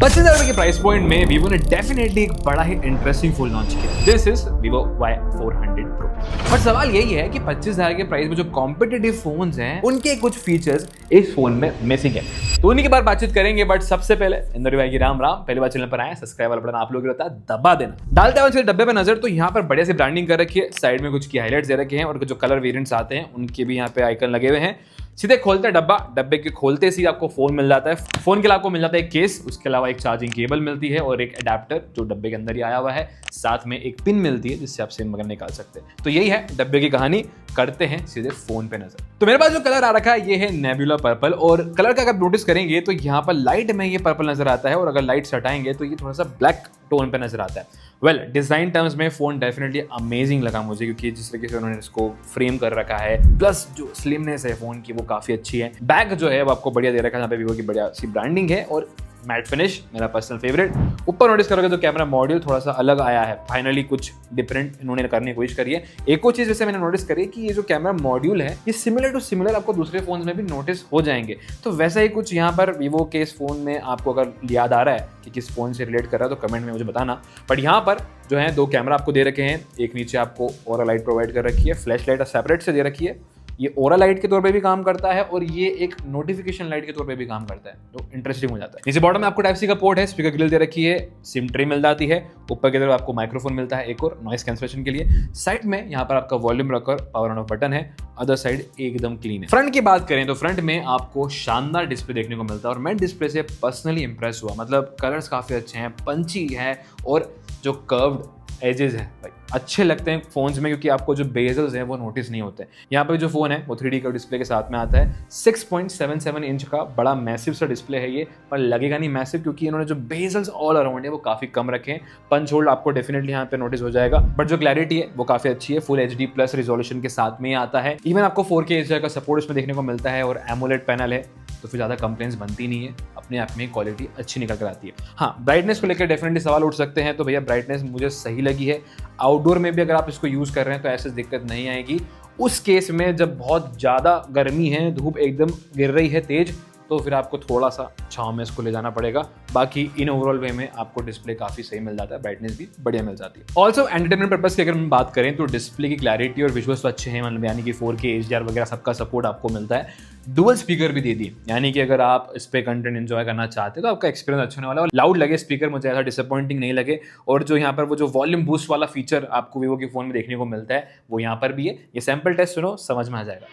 ₹25,000 के price point में Vivo ने डेफिनेटली एक बड़ा ही इंटरेस्टिंग फोन लॉन्च किया। This is Vivo Y400 Pro। और सवाल यही है कि 25,000 के प्राइस में जो कॉम्पिटिटिव फोन्स हैं उनके कुछ फीचर्स इस फोन में मिसिंग है, तो उन्हीं के बारे बातचीत करेंगे। बट सबसे पहले इंदर भाई की राम राम। पहली बार चैनल पर आए, सब्सक्राइब वाला बटन आप लोग रहता है दबा देना। डालते हैं डब्बे पे नजर, तो यहाँ पर बढ़िया से ब्रांडिंग कर रखी है, साइड में कुछ की हाईलाइट्स दे रखे हैं और जो कलर वेरिएंट्स आते हैं उनके भी यहाँ पे आइकन लगे हुए हैं। सीधे खोलते हैं डब्बा, डब्बे के खोलते ही आपको फोन मिल जाता है। फोन के लिए आपको मिल जाता है एक केस, उसके अलावा एक चार्जिंग केबल मिलती है और एक अडेप्टर जो डब्बे के अंदर ही आया हुआ है। साथ में एक पिन मिलती है जिससे आप सिम वगैरह निकाल सकते हैं। तो यही है डब्बे की कहानी। करते हैं सीधे फोन पे नजर। तो मेरे पास जो कलर आ रखा है ये है नेबुला पर्पल, और कलर का अगर नोटिस करेंगे तो यहाँ पर लाइट में ये पर्पल नजर आता है और अगर लाइट हटाएंगे तो ये थोड़ा सा ब्लैक टोन पे नजर आता है। वेल, डिजाइन टर्म्स में फोन डेफिनेटली अमेजिंग लगा मुझे, क्योंकि जिस तरीके से उन्होंने इसको फ्रेम कर रखा है, प्लस जो स्लिमनेस है फोन की वो काफी अच्छी है। बैक जो है वो आपको बढ़िया दे रखा है, यहाँ पे वीवो की बढ़िया सी ब्रांडिंग है और मैट फिनिश मेरा पर्सनल फेवरेट। ऊपर नोटिस करोगे तो कैमरा मॉड्यूल थोड़ा सा अलग आया है, फाइनली कुछ डिफरेंट इन्होंने करने की कोशिश करी है। एक और चीज जैसे मैंने नोटिस करी कि ये जो कैमरा मॉड्यूल है ये सिमिलर टू सिमिलर आपको दूसरे फोन में भी नोटिस हो जाएंगे। तो वैसा ही कुछ यहाँ पर वीवो के इस फोन में आपको अगर याद आ रहा है कि किस फोन से रिलेट कर रहा है तो कमेंट में मुझे बताना। बट यहाँ पर जो है दो कैमरा आपको दे रखे हैं, एक नीचे आपको ओरा लाइट प्रोवाइड कर रखी है, फ्लैश लाइट सेपरेट से दे रखी है। ये ओरा लाइट के तौर पे भी काम करता है और ये एक नोटिफिकेशन लाइट के तौर पे भी काम करता है, तो इंटरेस्टिंग हो जाता है। नीचे बॉटम में आपको टाइप सी का पोर्ट है, स्पीकर ग्रिल दे रखी है, सिम ट्रे मिल जाती है। ऊपर की तरफ आपको माइक्रोफोन मिलता है एक और नॉइस कैंसलेशन के लिए। साइड में यहाँ पर आपका वॉल्यूम रखकर पावर ऑन ऑफ बटन है, अदर साइड एकदम क्लीन है। फ्रंट की बात करें तो फ्रंट में आपको शानदार डिस्प्ले देखने को मिलता है और मैं डिस्प्ले से पर्सनली इंप्रेस हुआ। मतलब कलर्स काफी अच्छे हैं, पंची है और जो कर्व्ड एजेस हैं भाई अच्छे लगते हैं फोन्स में, क्योंकि आपको जो बेजल्स हैं वो नोटिस नहीं होते। यहाँ पे जो फोन है वो 3D का डिस्प्ले के साथ में आता है। 6.77 इंच का बड़ा मैसिव सा डिस्प्ले है ये, पर लगेगा नहीं मैसिव क्योंकि इन्होंने जो बेजल्स ऑल अराउंड है वो काफी कम रखे हैं। पंच होल्ड आपको डेफिनेटली यहाँ पे नोटिस हो जाएगा, बट जो क्लैरिटी है वो काफी अच्छी है। फुल HD प्लस रिजोल्यूशन के साथ में आता है। इवन आपको 4K HDR का सपोर्ट इसमें देखने को मिलता है और एमोलेड पैनल है, तो फिर ज़्यादा कंप्लेंट्स बनती नहीं है, अपने आप में क्वालिटी अच्छी निकल कर आती है। हाँ, ब्राइटनेस को लेकर डेफिनेटली सवाल उठ सकते हैं, तो भैया ब्राइटनेस मुझे सही लगी है। आउटडोर में भी अगर आप इसको यूज़ कर रहे हैं तो ऐसे दिक्कत नहीं आएगी। उस केस में जब बहुत ज़्यादा गर्मी है, धूप एकदम गिर रही है तेज, तो फिर आपको थोड़ा सा छांव में इसको ले जाना पड़ेगा। बाकी इन ओवरऑल वे में आपको डिस्प्ले काफी सही मिल जाता है, ब्राइटनेस भी बढ़िया मिल जाती है। ऑल्सो एंटरटेनमेंट पर्पस की अगर हम बात करें तो डिस्प्ले की क्लैरिटी और विजुअल्स तो अच्छे हैं, मतलब यानी कि 4K HDR वगैरह सबका सपोर्ट आपको मिलता है। डुअल स्पीकर भी दे दिए, यानी कि अगर आप इस पे कंटेंट एंजॉय करना चाहते हैं तो आपका एक्सपीरियंस अच्छा होने वाला है। और लाउड लगे स्पीकर, मुझे ऐसा डिसअपॉइंटिंग नहीं लगे। और जो यहाँ पर वो जो वॉल्यूम बूस्ट वाला फीचर आपको वीवो के फोन में देखने को मिलता है वो यहाँ पर भी है। ये सैंपल टेस्ट सुनो, समझ में आ जाएगा।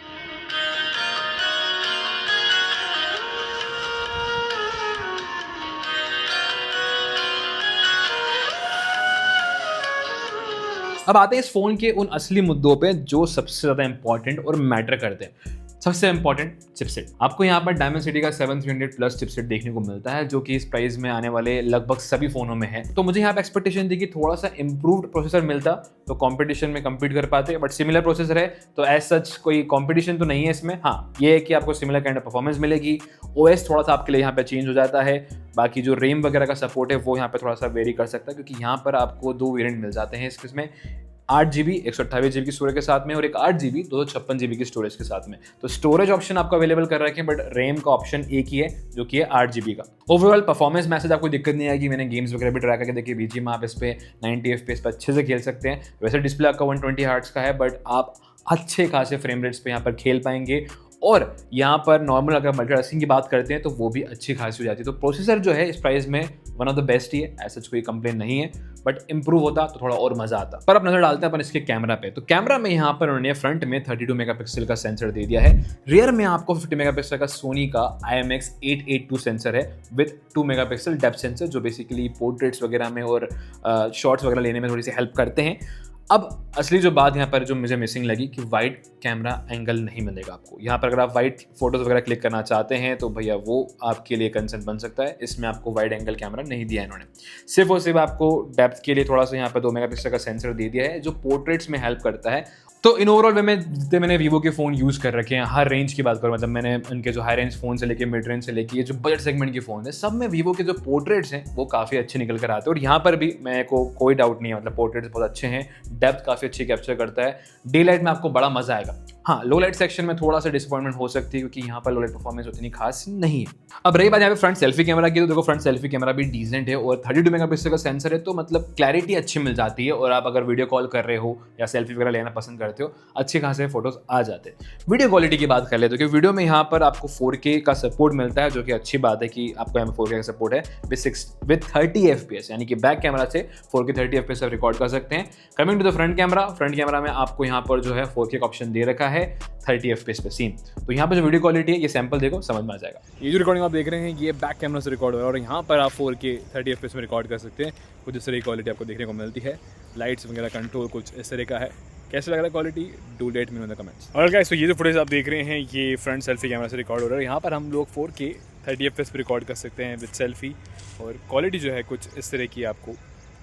अब आते हैं इस फोन के उन असली मुद्दों पे जो सबसे ज्यादा इंपॉर्टेंट और मैटर करते हैं। सबसे इंपॉर्टेंट चिपसेट, आपको यहाँ पर डायमेंसिटी का 7300 प्लस चिपसेट देखने को मिलता है, जो कि इस प्राइस में आने वाले लगभग सभी फोनों में है। तो मुझे यहाँ पे एक्सपेक्टेशन थी कि थोड़ा सा इंप्रूव्ड प्रोसेसर मिलता तो कंपटीशन में कम्पीट कर पाते, बट सिमिलर प्रोसेसर है तो एज सच कोई कंपटीशन तो नहीं है इसमें। हाँ, ये है कि आपको सिमिलर काइंड ऑफ परफॉर्मेंस मिलेगी। OS थोड़ा सा आपके लिए यहाँ पे चेंज हो जाता है। बाकी जो रैम वगैरह का सपोर्ट है वो यहाँ पे थोड़ा सा वेरी कर सकता है, क्योंकि यहाँ पर आपको 2 वेरिएंट मिल जाते हैं इसमें, 8GB 128GB की स्टोरेज के साथ में और एक 8GB 256GB की स्टोरेज के साथ में। तो स्टोरेज ऑप्शन आपको अवेलेबल कर रखे हैं, बट रैम का ऑप्शन एक ही है जो कि है 8GB का। ओवरऑल परफॉर्मेंस मैसेज आपको दिक्कत नहीं आएगी। मैंने गेम्स वगैरह भी ट्राई करके देखिए, BGM आप इस पे 90 FPS पे अच्छे से खेल सकते हैं। वैसे डिस्प्ले आपका 120 हर्ट्ज का है, बट आप अच्छे खासे फ्रेम रेट्स पे यहाँ पर खेल पाएंगे। और यहाँ पर नॉर्मल अगर मल्टीटास्किंग की बात करते हैं तो वो भी अच्छी खासी हो जाती है। तो प्रोसेसर जो है इस प्राइस में वन ऑफ द बेस्ट ही है, ऐसा कोई कंप्लेन नहीं है, बट इंप्रूव होता तो थोड़ा और मजा आता। पर अब नजर डालते हैं अपन इसके कैमरा पे। तो कैमरा में यहाँ पर उन्होंने फ्रंट में 32 मेगापिक्सल का सेंसर दे दिया है। रियर में आपको 50 मेगापिक्सल का सोनी का IMX882 सेंसर है विद 2 मेगापिक्सल डेप्थ सेंसर, जो बेसिकली पोर्ट्रेट्स वगैरह में और शॉट्स वगैरह लेने में थोड़ी सी हेल्प करते हैं। अब असली जो बात यहाँ पर जो मुझे मिसिंग लगी कि वाइड कैमरा एंगल नहीं मिलेगा आपको। यहाँ पर अगर आप वाइड फोटोज वगैरह क्लिक करना चाहते हैं तो भैया वो आपके लिए कंसर्न बन सकता है। इसमें आपको वाइड एंगल कैमरा नहीं दिया है इन्होंने, सिर्फ और सिर्फ आपको डेप्थ के लिए थोड़ा सा यहाँ पर 2 मेगापिक्सल का सेंसर दे दिया है, जो पोर्ट्रेट्स में हेल्प करता है। तो इन ओवरऑल वे में जितने मैंने वीवो के फ़ोन यूज़ कर रखे हैं, हर रेंज की बात करूँ, मतलब मैंने उनके जो हाई रेंज फ़ोन से लेके मिड रेंज से लेके ये जो बजट सेगमेंट के फ़ोन है, सब में वीवो के जो पोर्ट्रेट्स हैं वो काफ़ी अच्छे निकल कर आते हैं। और यहाँ पर भी मेरे को कोई डाउट नहीं है, मतलब पोर्ट्रेट्स बहुत अच्छे हैं, डेप्थ काफ़ी अच्छी कैप्चर करता है, डे लाइट में आपको बड़ा मज़ा आएगा। हाँ, लो लाइट सेक्शन में थोड़ा सा डिसअपॉइंटमेंट हो सकती है क्योंकि यहाँ पर लो लाइट परफॉर्मेंस उतनी खास नहीं है। अब रही बात यहाँ पे फ्रंट सेल्फी कैमरा की, तो देखो फ्रंट सेल्फी कैमरा भी डिसेंट है और 32 मेगापिक्सल का सेंसर है, तो मतलब क्लैरिटी अच्छी मिल जाती है और आप अगर वीडियो कॉल कर रहे हो या सेल्फी वगैरह लेना पसंद करते हो, अच्छे खासे फोटोज आ जाते हैं। वीडियो क्वालिटी की बात कर ले तो कि वीडियो में यहाँ पर आपको 4K का सपोर्ट मिलता है, जो कि अच्छी बात है कि आपको यहाँ पर 4K का सपोर्ट है विद 30 FPS, यानी कि बैक कैमरा से 4K 30 FPS आप रिकॉर्ड कर सकते हैं। Coming to the front camera में आपको यहाँ पर जो है 4K का ऑप्शन दे रखा है 30 FPS पे सीन। तो यहाँ पर जो वीडियो क्वालिटी है, ये सैंपल देखो समझ में आ जाएगा। ये जो रिकॉर्डिंग आप देख रहे हैं ये बैक कैमरा से रिकॉर्ड हो रहा है और यहाँ पर आप 4K 30 FPS में रिकॉर्ड कर सकते हैं। कुछ इस तरह की क्वालिटी आपको देखने को मिलती है। लाइट्स वगैरह कंट्रोल कुछ इस तरह का है। कैसे लग रहा है quality, do let me in the comments. और गाइस, तो ये जो फुटेज आप देख रहे हैं ये फ्रंट सेल्फी कैमरा से रिकॉर्ड हो रहा है। यहाँ पर हम लोग 4K 30 FPS पे रिकॉर्ड कर सकते हैं विद सेल्फी, और क्वालिटी जो है कुछ इस तरह की आपको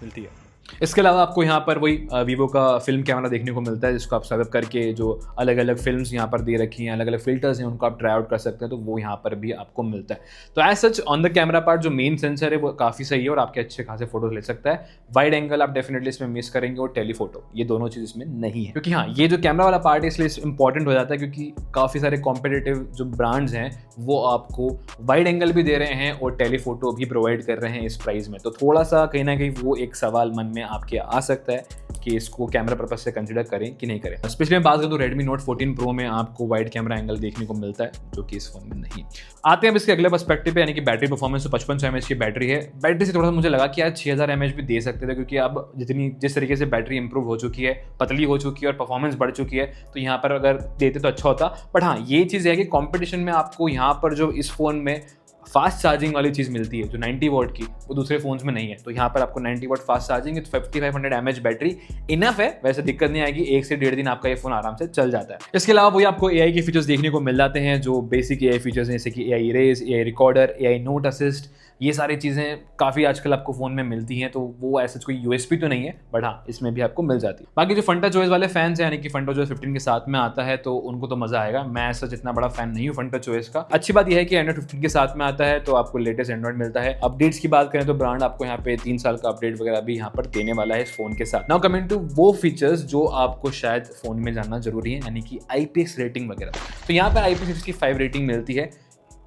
मिलती है। इसके अलावा आपको यहाँ पर वही वीवो का फिल्म कैमरा देखने को मिलता है, जिसको आप स्वाइप करके जो अलग अलग फिल्म्स यहाँ पर दे रखी हैं, अलग अलग फिल्टर्स हैं, उनको आप ट्राई आउट कर सकते हैं, तो वो यहाँ पर भी आपको मिलता है। तो as such on the camera part जो मेन सेंसर है वो काफ़ी सही है और आपके अच्छे खासे फोटोज ले सकता है। वाइड एंगल आप डेफिनेटली इसमें मिस करेंगे और टेलीफोटो, ये दोनों चीज़ इसमें नहीं है। क्योंकि हाँ, ये जो कैमरा वाला पार्ट है इसलिए इंपॉर्टेंट हो जाता है क्योंकि काफ़ी सारे कॉम्पिटिटिव जो ब्रांड्स हैं वो आपको वाइड एंगल भी दे रहे हैं और टेलीफोटो भी प्रोवाइड कर रहे हैं इस प्राइस में। तो थोड़ा सा कहीं ना कहीं वो एक सवाल मन में आपके आ सकता है कि इसको कैमरा पर्पज से कंसीडर करें कि नहीं करें। स्पेशली मैं बात करूं तो Redmi Note 14 Pro में आपको वाइड कैमरा एंगल देखने को मिलता है, जो कि इस फोन में नहीं। आते हैं अब इसके अगले पर्सपेक्टिव पे, यानी कि बैटरी परफॉर्मेंस। तो 5500 mAh की बैटरी है। बैटरी से थोड़ा सा मुझे लगा कि यार 6000 mAh भी दे सकते थे, क्योंकि अब जिस तरीके से बैटरी इंप्रूव हो चुकी है, पतली हो चुकी है और परफॉर्मेंस बढ़ चुकी है, तो यहाँ पर अगर देते तो अच्छा होता। बट हाँ, ये चीज़ है कि कॉम्पिटिशन में आपको यहाँ पर जो इस फोन में फास्ट चार्जिंग वाली चीज़ मिलती है जो 90 वॉट की, वो दूसरे फोन्स में नहीं है। तो यहाँ पर आपको 90 वॉट फास्ट चार्जिंग है, 5500 mAh बैटरी इनफ है। वैसे दिक्कत नहीं आएगी, 1 से 1.5 दिन आपका ये फोन आराम से चल जाता है। इसके अलावा वही आपको AI के फीचर्स देखने को मिल जाते हैं, जो बेसिक AI फीचर्स हैं, जैसे कि AI erase, AI recorder, AI note assist. ये सारी चीज़ें काफ़ी आजकल आपको फ़ोन में मिलती हैं, तो वो ऐसा कोई USP तो नहीं है, बट हाँ इसमें भी आपको मिल जाती है। बाकी जो फंटा चॉइस वाले फैंस हैं, यानी कि फंटा चॉइस 15 के साथ में आता है, तो उनको तो मज़ा आएगा। मैं ऐसा जितना बड़ा फैन नहीं हूँ फंटा चॉइस का। अच्छी बात यह है कि एंड्रॉइड 15 के साथ में आता है, तो आपको लेटेस्ट एंड्रॉइड मिलता है। अपडेट्स की बात करें तो ब्रांड आपको यहाँ पे 3 साल का अपडेट वगैरह भी यहाँ पर देने वाला है इस फोन के साथ। नाउ कमिंग टू वो फीचर्स जो आपको शायद फोन में जानना जरूरी है, यानी कि IPX रेटिंग वगैरह। तो यहाँ पर IPX65 रेटिंग मिलती है,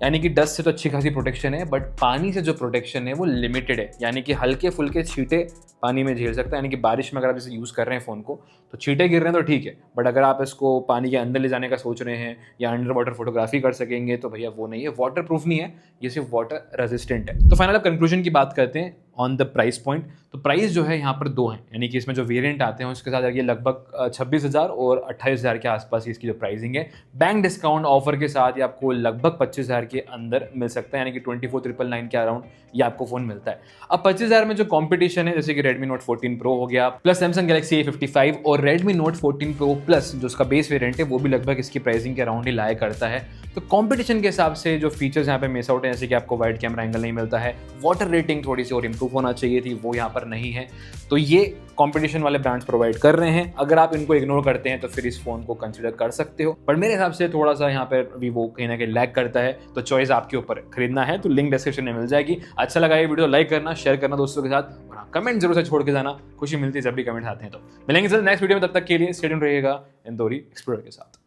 यानी कि डस्ट से तो अच्छी खासी प्रोटेक्शन है, बट पानी से जो प्रोटेक्शन है वो लिमिटेड है। यानी कि हल्के फुल्के छींटे पानी में झेल सकता है, यानी कि बारिश में अगर आप इसे यूज़ कर रहे हैं फ़ोन को, तो छींटे गिर रहे हैं तो ठीक है, बट अगर आप इसको पानी के अंदर ले जाने का सोच रहे हैं या अंडर वाटर फोटोग्राफी कर सकेंगे, तो भैया वो नहीं है। वाटर प्रूफ नहीं है, ये सिर्फ वाटर रेजिस्टेंट है। तो फाइनल कंक्लूजन की बात करते हैं ऑन द प्राइस पॉइंट। तो प्राइस जो है यहाँ पर 2 हैं, यानी कि इसमें जो वेरिएंट आते हैं उसके साथ ये लगभग 26,000 और 28,000 के आसपास इसकी जो प्राइसिंग है। बैंक डिस्काउंट ऑफर के साथ ये आपको लगभग 25,000 के अंदर मिल सकता है, यानी कि 24,999 के अराउंड ये आपको फोन मिलता है। अब 25,000 में जो कंपटीशन है, जैसे कि Redmi Note 14 Pro हो गया, प्लस Samsung Galaxy A55 और Redmi Note 14 Pro Plus जो उसका बेस वेरिएंट है, वो भी लगभग इसकी प्राइसिंग के अराउंड ही लाया करता है। तो कंपटीशन के हिसाब से जो फीचर्स यहाँ पे मिस आउट है, जैसे कि आपको वाइड कैमरा एंगल नहीं मिलता है, वाटर रेटिंग थोड़ी सी और इंप्रूव होना चाहिए थी, वो यहाँ पर नहीं है। तो ये कंपटीशन वाले ब्रांड्स प्रोवाइड कर रहे हैं। अगर आप इनको इग्नोर करते हैं तो फिर इस फोन को कंसीडर कर सकते हो, पर मेरे हिसाब से थोड़ा सा यहाँ पर वीवो कहीं ना कहीं लैग करता है। तो चॉइस आपके ऊपर है, खरीदना है तो लिंक डिस्क्रिप्शन में मिल जाएगी। अच्छा लगा ये वीडियो लाइक करना, शेयर करना दोस्तों के साथ, और कमेंट जरूर से छोड़ के जाना। खुशी मिलती है जब भी कमेंट आते हैं। तो मिलेंगे सर नेक्स्ट वीडियो में, तब तक के लिए स्टे ट्यून्ड रहिएगा इंदौरी एक्सप्लोरर के साथ।